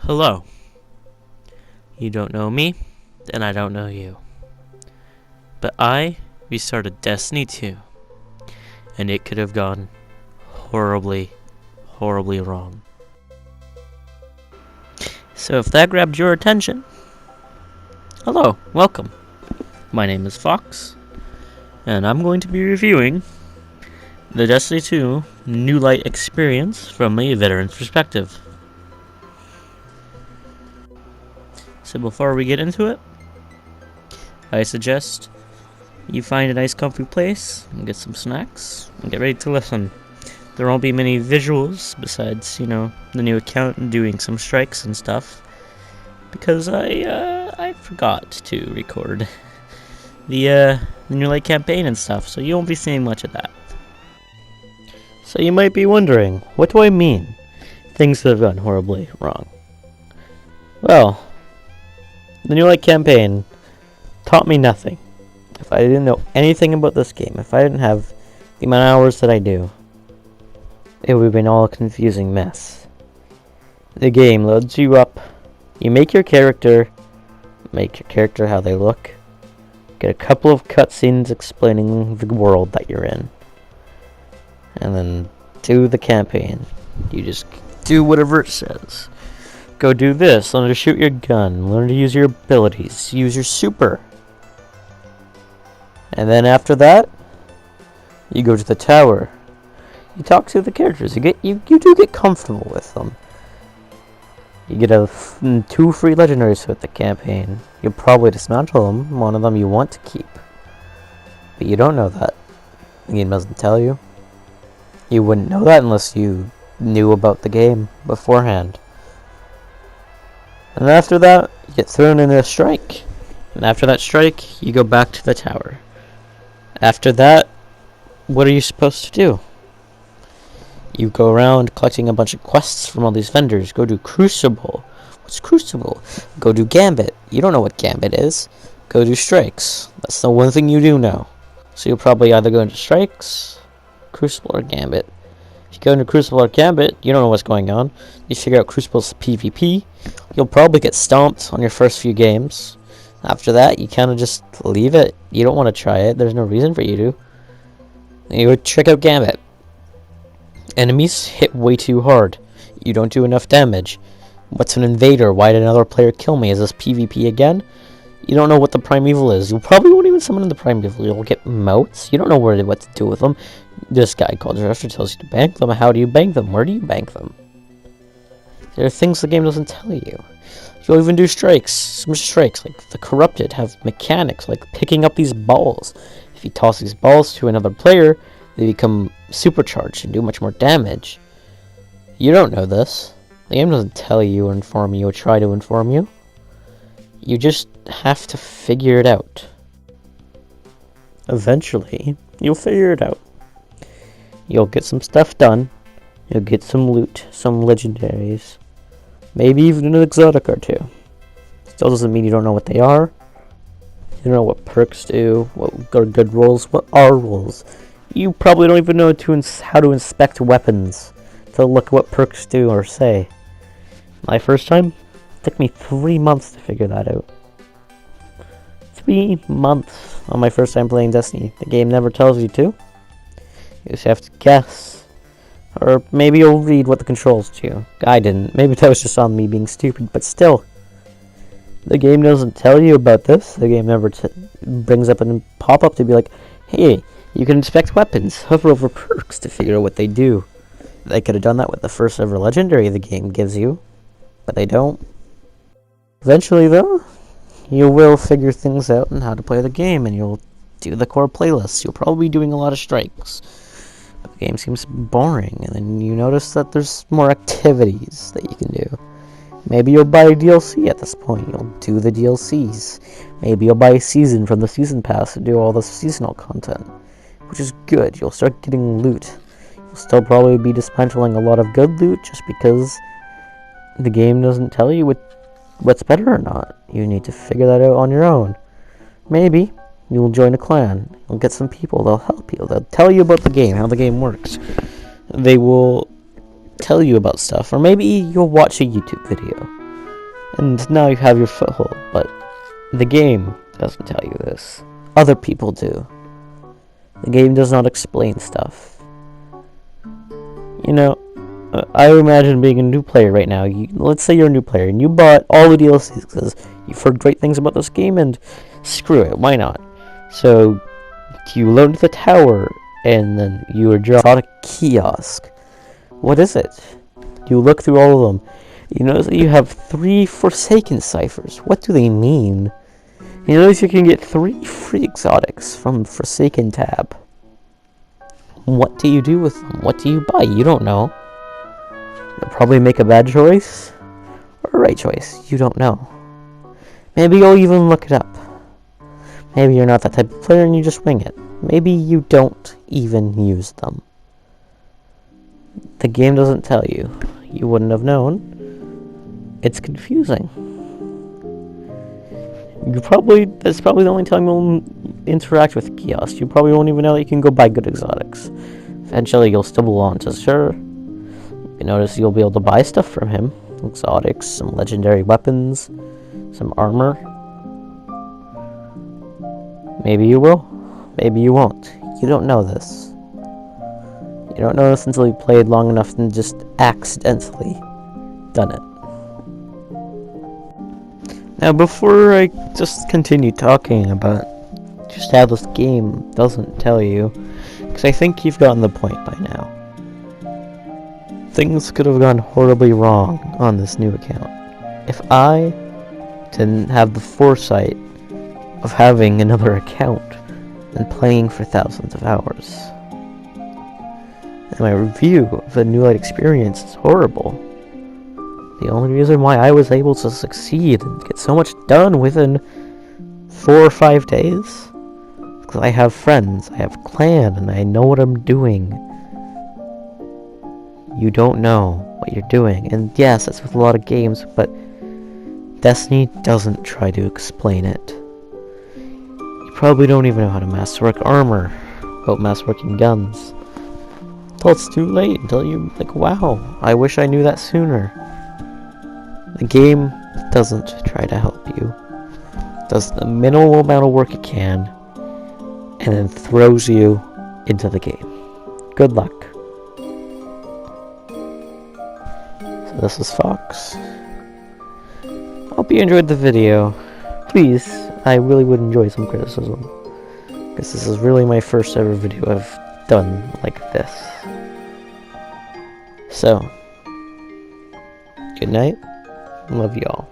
Hello. You don't know me, and I don't know you. But I restarted Destiny 2, and it could have gone horribly, horribly wrong. So if that grabbed your attention, hello, welcome. My name is Fox, and I'm going to be reviewing the Destiny 2 New Light experience from a veteran's perspective. So before we get into it, I suggest you find a nice comfy place and get some snacks and get ready to listen. There won't be many visuals besides, the new account and doing some strikes and stuff, because I forgot to record the New Light campaign and stuff, so you won't be seeing much of that. So you might be wondering, what do I mean? Things that have gone horribly wrong. Well, the New Light campaign taught me nothing. If I didn't know anything about this game, if I didn't have the amount of hours that I do, it would have been all a confusing mess. The game loads you up, you make your character how they look, get a couple of cutscenes explaining the world that you're in, and then do the campaign. You just do whatever it says. Go do this, learn to shoot your gun, learn to use your abilities, use your super. And then after that, you go to the tower. You talk to the characters. You do get comfortable with them. You get 2 free legendaries with the campaign. You'll probably dismantle them. One of them you want to keep. But you don't know that. The game doesn't tell you. You wouldn't know that unless you knew about the game beforehand. And after that, you get thrown into a strike. And after that strike, you go back to the tower. After that, what are you supposed to do? You go around collecting a bunch of quests from all these vendors. Go do Crucible. What's Crucible? Go do Gambit. You don't know what Gambit is. Go do Strikes. That's the one thing you do know. So you'll probably either go into Strikes, Crucible, or Gambit. If you go into Crucible or Gambit, you don't know what's going on. You figure out Crucible's PvP. You'll probably get stomped on your first few games. After that, you kind of just leave it. You don't want to try it. There's no reason for you to. And you would check out Gambit. Enemies hit way too hard. You don't do enough damage. What's an invader? Why did another player kill me? Is this PvP again? You don't know what the primeval is. You probably won't even summon the primeval. You'll get motes. You don't know what to do with them. This guy called Dresser tells you to bank them. How do you bank them? Where do you bank them? There are things the game doesn't tell you. You'll even do strikes. Some strikes, like the Corrupted, have mechanics, like picking up these balls. If you toss these balls to another player, they become supercharged and do much more damage. You don't know this. The game doesn't tell you or inform you or try to inform you. You just have to figure it out. Eventually, you'll figure it out. You'll get some stuff done. You'll get some loot, some legendaries. Maybe even an exotic or two. Still doesn't mean you don't know what they are. You don't know what perks do, what are good rolls, what are rolls. You probably don't even know how to inspect weapons, to look at what perks do or say. My first time, it took me 3 months to figure that out. 3 months on my first time playing Destiny. The game never tells you to. You just have to guess. Or maybe you'll read what the controls do. I didn't. Maybe that was just on me being stupid, but still. The game doesn't tell you about this. The game never brings up a pop-up to be like, hey, you can inspect weapons. Hover over perks to figure out what they do. They could have done that with the first ever legendary the game gives you, but they don't. Eventually, though, you will figure things out and how to play the game, and you'll do the core playlists. You'll probably be doing a lot of strikes. But the game seems boring, and then you notice that there's more activities that you can do. Maybe you'll buy a DLC at this point. You'll do the DLCs. Maybe you'll buy a season from the season pass to do all the seasonal content, which is good. You'll start getting loot. You'll still probably be dismantling a lot of good loot just because the game doesn't tell you what's better or not. You need to figure that out on your own. Maybe you'll join a clan. You'll get some people. They'll help you. They'll tell you about the game, how the game works. They will tell you about stuff, or maybe you'll watch a YouTube video. And now you have your foothold, but the game doesn't tell you this. Other people do. The game does not explain stuff. You know, I imagine being a new player right now. Let's say you're a new player and you bought all the DLCs because you've heard great things about this game, and screw it, why not? So you load the tower and then you are drawn to a kiosk. What is it? You look through all of them. You notice that you have 3 Forsaken ciphers. What do they mean? You notice you can get 3 free exotics from Forsaken tab. What do you do with them? What do you buy? You don't know. You'll probably make a bad choice or a right choice. You don't know. Maybe you'll even look it up. Maybe you're not that type of player and you just wing it. Maybe you don't even use them. The game doesn't tell you. You wouldn't have known. It's confusing. That's probably the only time you'll interact with kiosks. You probably won't even know that you can go buy good exotics. Eventually you'll stumble onto sure. You notice you'll be able to buy stuff from him. Exotics, some legendary weapons, some armor. Maybe you will. Maybe you won't. You don't know this. You don't know this until you played long enough and just accidentally done it. Now, before I just continue talking about just how this game doesn't tell you, because I think you've gotten the point by now. Things could have gone horribly wrong on this new account if I didn't have the foresight of having another account and playing for thousands of hours. And my review of the New Light experience is horrible. The only reason why I was able to succeed and get so much done within 4 or 5 days is because I have friends, I have clan, and I know what I'm doing. You don't know what you're doing, and yes, that's with a lot of games, but Destiny doesn't try to explain it. You probably don't even know how to masterwork armor without masterworking guns. Until it's too late, until you're like, wow, I wish I knew that sooner. The game doesn't try to help you. It does the minimal amount of work it can, and then throws you into the game. Good luck. So this is Fox. Hope you enjoyed the video. Please, I really would enjoy some criticism, because this is really my first ever video I've done like this. So, good night. Love y'all.